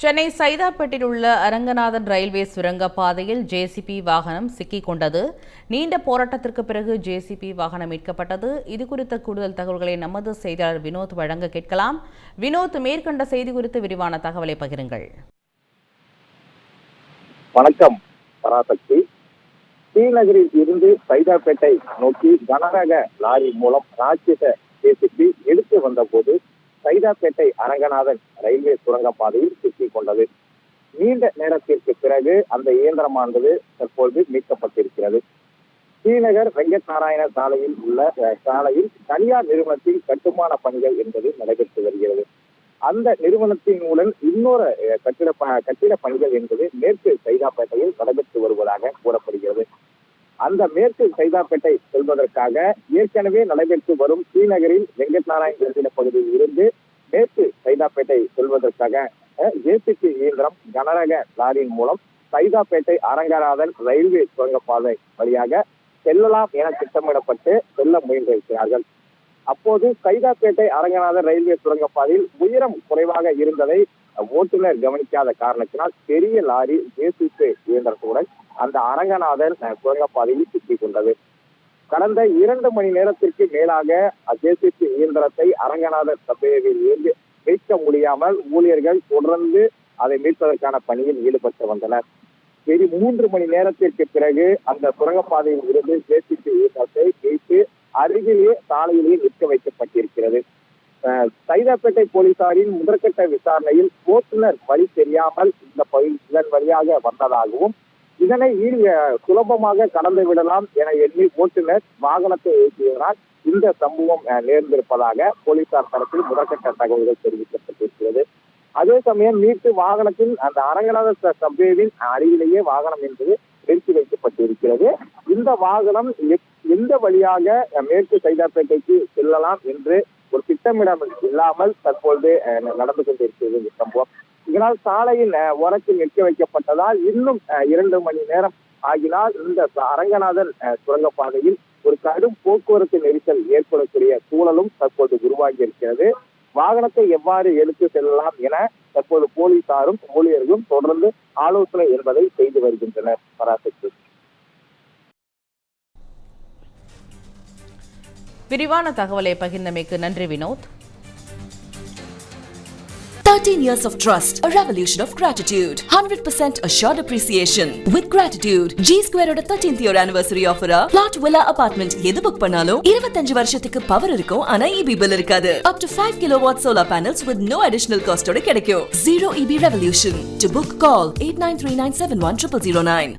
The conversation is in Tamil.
சென்னை சைதாப்பேட்டில் உள்ள அரங்கநாதன் ரயில்வே சுரங்க பாதையில் ஜேசிபி வாகனம் சிக்கிக் கொண்டது. நீண்ட போராட்டத்திற்கு பிறகு ஜேசிபி வாகனம் மீட்கப்பட்டது. இதுகுறித்த கூடுதல் தகவல்களை நமது செய்தியாளர் வினோத் வழங்க கேட்கலாம். வினோத், மேற்கண்ட செய்தி குறித்து விரிவான தகவலை பகிருங்கள். வணக்கம் பராசக்தி. ஸ்ரீநகரில் இருந்து சைதாப்பேட்டை நோக்கி கனரக லாரி மூலம் ராட்சச ஜேசிபி எடுத்து வந்த போது சைதாப்பேட்டை அரங்கநாதன் ரயில்வே சுரங்கப்பாதையில் சிக்கிக் கொண்டது. நீண்ட நேரத்திற்கு பிறகு அந்த இயந்திரமானது தற்போது மீட்கப்பட்டிருக்கிறது. ஸ்ரீநகர் வெங்கட் நாராயண சாலையில் உள்ள சாலையில் தனியார் நிறுவனத்தில் கட்டுமான பணிகள் என்பது நடைபெற்று வருகிறது. அந்த நிறுவனத்தினுடன் இன்னொரு கட்டிட பணிகள் என்பது மேற்கு சைதாப்பேட்டையில் நடைபெற்று வருவதாக கூறப்படுகிறது. அந்த மேற்கு சைதாப்பேட்டை செல்வதற்காக ஏற்கனவே நடைபெற்று வரும் ஸ்ரீநகரில் வெங்கட் நாராயண பகுதியில் இருந்து மேற்கு சைதாப்பேட்டை செல்வதற்காக ஜேசிபி இயந்திரம் கனரக லாரியின் மூலம் சைதாப்பேட்டை அரங்கநாதன் ரயில்வே சுரங்கப்பாதை வழியாக செல்லலாம் என திட்டமிடப்பட்டு செல்ல முயன்றிருக்கிறார்கள். அப்போது சைதாப்பேட்டை அரங்கநாதன் ரயில்வே சுரங்கப்பாதையில் உயரம் குறைவாக இருந்ததை ஓட்டுநர் கவனிக்காத காரணத்தினால் பெரிய லாரி ஜேசிபி இயந்திரத்துடன் அந்த அரங்கநாதன் சுரங்கப்பாதையில் சிக்கிக் கொண்டது. கடந்த 2 மணி நேரத்திற்கு மேலாக ஜேசிபி இயந்திரத்தை அரங்கநாதன் சபையில் இருந்து மீட்க முடியாமல் ஊழியர்கள் தொடர்ந்து அதை மீட்பதற்கான பணியில் ஈடுபட்டு வந்தனர். 3 மணி நேரத்திற்கு பிறகு அந்த சுரங்கப்பாதையில் இருந்து ஜேசிபி இயந்திரத்தை மீட்டு அருகிலேயே சாலையிலேயே நிற்க வைக்கப்பட்டிருக்கிறது. சைதாப்பேட்டை போலீசாரின் முதற்கட்ட விசாரணையில் ஓட்டுநர் வழி தெரியாமல் இதன் வழியாக வந்ததாகவும் இதனை சுலபமாக கடந்து விடலாம் என எண்ணி ஓட்டுநர் வாகனத்தை இயக்கியதனால் இந்த சம்பவம் நேர்ந்திருப்பதாக போலீசார் தரப்பில் முதற்கட்ட தகவல்கள் தெரிவிக்கப்பட்டிருக்கிறது. அதே சமயம் மீட்டு வாகனத்தில் அந்த அரங்கநாத சபையின் அருகிலேயே வாகனம் என்பது நிறுத்தி வைக்கப்பட்டிருக்கிறது. இந்த வாகனம் எந்த வழியாக மேற்கு சைதாப்பேட்டைக்கு செல்லலாம் என்று ஒரு திட்டமிடம் இல்லாமல் தற்போது நடந்து கொண்டிருக்கிறது இந்த சம்பவம். இதனால் சாலையில் ஓரத்தில் நிற்க வைக்கப்பட்டதால் இன்னும் 2 மணி நேரம் ஆகினால் இந்த அரங்கநாதன் சுரங்கப்பாதையில் ஒரு கடும் போக்குவரத்து நெரிசல் ஏற்படக்கூடிய சூழலும் தற்போது உருவாகி இருக்கிறது. வாகனத்தை எவ்வாறு எடுத்து செல்லலாம் என தற்போது போலீசாரும் ஊழியர்களும் தொடர்ந்து ஆலோசனை என்பதை செய்து வருகின்றனர். பராசக்தி. விரிவான தகவலை பகிர்ந்தமைக்கு நன்றி Vinod. 13 years of trust, a revolution of gratitude, 100% assured appreciation. With gratitude, G Square oda 13th year anniversary offer plot villa apartment எது புக் பண்ணாலும் 25 வருஷத்துக்கு பவர் இருக்கும். ஆனா EB bill இருக்காது. Up to 5 kilowatt solar panels with no additional cost ஓட கிடைக்கும். Zero EB revolution. To book, call 8939710009.